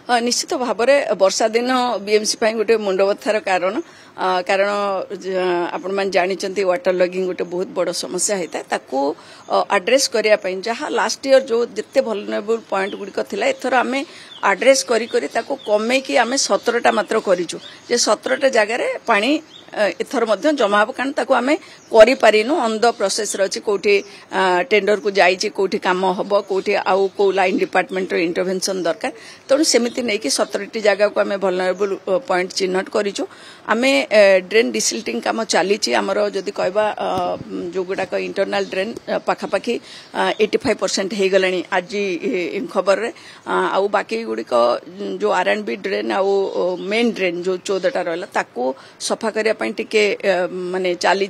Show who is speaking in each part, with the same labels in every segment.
Speaker 1: निश्चित भाव में वर्षा दिन बीएमसी गोटे मुंडबथार कारण कारण आपण मैंने जानी वाटर लॉगिंग गोटे बहुत बड़ समस्या होता है ताकू आड्रेस करने जहाँ लास्ट ईयर जो जिते वल्नरेबल पॉइंट गुड़िक था एथर आम आड्रेस करी कमे कि आम 17टा मात्र करूँ 17टा जगार पानी एथर मध्य जमा हम कारण ताकू आमे करि पारिनु ऑन द प्रोसेस रछि कोठी टेंडर को जाइछि कोठी काम हबो कोठी आउ को लाइन डिपार्टमेंट रो इंटरवेंशन दरकार तणु सेमिति नै कि 17टी जगह को आमे वल्नरेबल पॉइंट चिन्हट करिछु आमे ड्रेन डिसिल्टिंग काम चलीछि हमरो जदि कहबा जो गुडा को इंटरनल ड्रेन पाखा पाखी 85% हे गलानी आज खबर रे आउ बाकी गुडी को जो आरएनबी ड्रेन आउ मेन ड्रेन जो 14टा रहला ताकू सफा करिया टिके माने चली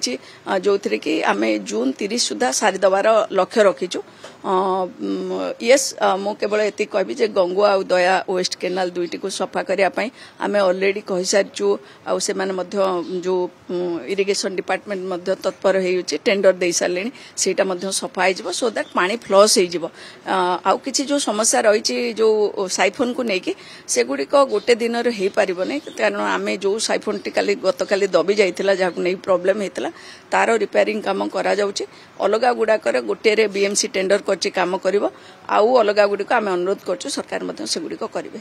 Speaker 1: जो थी कि आम जून 30 सुधा सारी दबार लक्ष्य रखीचु यस मु केवल ये कहबी जे गंगुआ और दया वेस्ट केनाल दुईटी को सफा करने आम ऑलरेडी कही सारिचु आउ से माने मध्य जो इरिगेशन डिपार्टमेंट तत्पर हो टेंडर दे सारे सेटा सफा हो सो दैट पानी फ्लस हो आउ किसी जो समस्या रही जो साइफोन को लेकिन सेगुड़िक गोटे दिन हो पारन कारण आम जो साइफोन टी गतकाली दबी जाइथिला जहां नहीं प्रॉब्लम हेतला तारो रिपेयरिंग काम करा जाउची अलगा गुडा करे गोटे रे बीएमसी टेंडर करची काम करिवो आउ अलगा गुडी को आमे अनुरोध करछु सरकार मध्य से गुडी को करिवे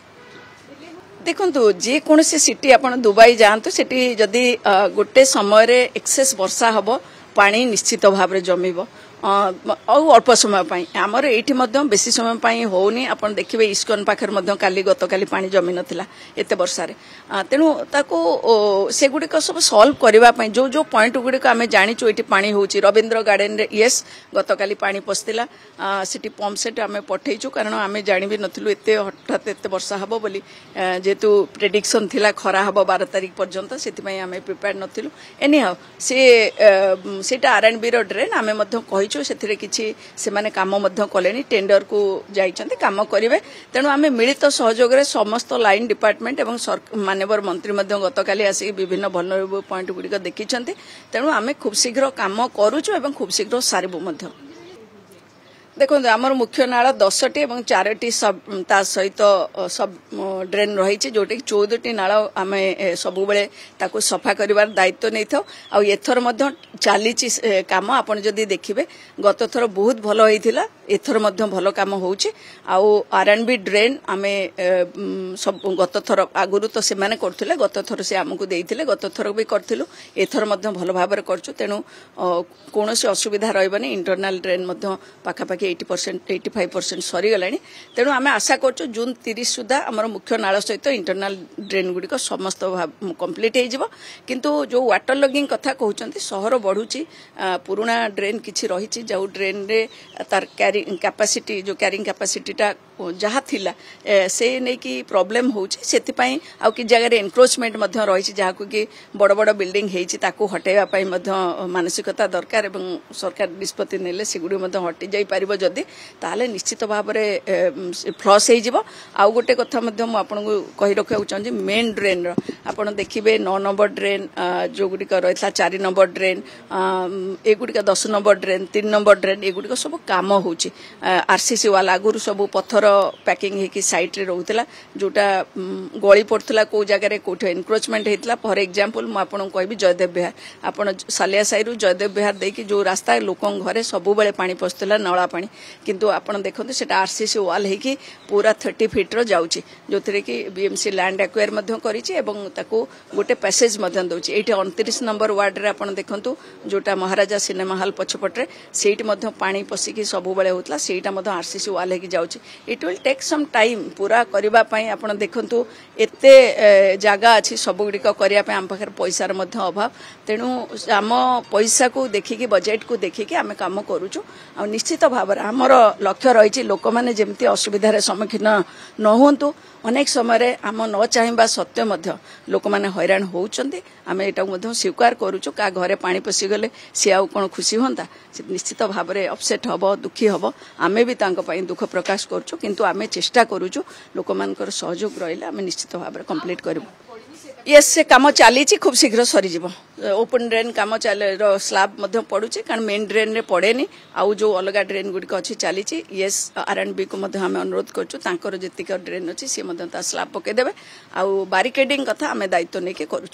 Speaker 1: देखंतु जे कोनसे सिटी आपण दुबई जांतु सेठी जदी गोटे समय रे एक्सेस वर्षा हबो पानी निश्चित भाव रे जमिबो अल्प समय आमर ये बेसी समय होनी आप देखिए इस्कन पाखे काली गतकाली पानी जमी नाला एत वर्षा तेणु ताको सेगुड़िक सब सल्व करने जो जो पॉइंट गुड़िक आम जाचु ये पानी हो रवींद्र गार्डन रे यस गतकाली पानी पशिला सिटी पंप सेट आम पठेचु कारण आम जानी भी नथिलु एते हठात एते वर्षा हबो बोली जेतु प्रेडिक्शन थिला खरा हबो 12 तारिख पर्यंत सेति आम प्रिपेयर नथिलु एनी हाउ सेटा आरएनबी रो ड्रेन आम कही से किसी से माने काम कले टेंडर को जाइछन्ते काम करेंगे तेणु आम मिलित सहयोग में समस्त लाइन डिपार्टमेंट और माननीय मंत्री गतकाली आसिक विभिन्न वल्नरेबल पॉइंट गुड़िक देखी तेणु आम खूब शीघ्र काम करुचु खूब शीघ्र सारू देखो आमर मुख्य नाला 10टी और 4टी सहित सब ड्रेन रही जोटा 14टी नाला आम सब बेले सफा कर दायित्व नहीं था आथर चली काम आपड़ जदि देखिए गत थर बहुत भल होता एथर भल कम हो आरएनबी ड्रेन आम सब गत थर आगुरी तो से करते गत थर से आमको देते गत थर भी करूँ एथर भल भाव कर तेणु कौन असुविधा रही इंटरनल ड्रेन पाखापाखि 80% 85% सरीगला तेणु आम आशा कर जून 30 सुधा आम मुख्य नाल सहित इंटरनल ड्रेन गुड़िक समस्त कंप्लीट हो किंतु जो वाटर लॉगिंग कथा कहते सहर बढ़ुची पुराना ड्रेन किसी रही जो ड्रेन रे तार कैपेसिटी जो क्यारिंग कैपेसिटीटा जहाँ थिला से नहीं कि प्रॉब्लम होछि आउ कि जगह एनक्रोचमेंट रही जहाँ कि बड़ बड़ बिल्डिंग होती हटेवाई मानसिकता दरकार और सरकार निष्पत्ति नेले सेगुड़ी हटि जाई पारिबो जदि ताले निश्चित भाव में फ्लस हो आउ गोटे कथा आपको कही रखा चाहिए मेन ड्रेन आप देखिए 9 नंबर ड्रेन जो गुड़िक रही 4 नंबर ड्रेन एगुड़िक 10 नंबर ड्रेन 3 नंबर ड्रेन एगुड़िक सब कम हो आरसीसी वाला आगुरी सब पत्थर पैकिंग होगी साइट रे रोला जोटा गली पड़ता कौ जगह कौटे एनक्रोचमेंट होता फॉर एग्जांपल मुझे कहबी जयदेव विहार आपड़ सालिया साई जयदेव विहार देखिए जो रास्ता लोक घरे सब बेले पानी पशुला नला पानी किंतु आपड़ देखते से आरसीसी वाल होगी पूरा 30 फीट जाऊँगी जो थी कि बीएमसी लैंड एक्वायर गोटे पैसेज दौर ये 29 नंबर वार्ड रे आपड़ देखु जोटा महाराजा सिनेमा हॉल पछपटे से पानी पशिकी सब बेले होता से आरसीसी वाल होगी जाऊँगी it will take some time पूरा करने आप देखु एते जगह अच्छी सब गुड़िक करने आम पाखे पैसार अभाव तेणु आम पैसा को देखिकी बजेट को देखिकी आम कम करुचु आ निश्चित भाव में आमर लक्ष्य रही लोक मैंने जमी असुविधार सम्मुखीन न होंतु अनेक समय आम न चाहवा सत्वे लोक मैंने हैरान होती आम यहाँ स्वीकार करुचु क्या घरे पानी पशिगले सी आउ कौन खुशी हाँ निश्चित भाव में अपसेट हम दुखी हम आम भी दुख प्रकाश करुचु किंतु आम चेष्टा करुचु लोक मान सहयोग रही आम निश्चित भाव में कंप्लीट करूँ। यस से काम चली खूब शीघ्र सरीज ओपन ड्रेन काम स्लाब पड़ुचे कारण मेन ड्रेन रे पड़ेनी आउ जो अलग ड्रेन गुड़िक अच्छी चली यस R&B को आम अनुरोध करूँ जी ड्रेन अच्छी सी स्लाब पकईदे आउ बारिकेडिंग कथा आम दायित्व नहीं करूँ।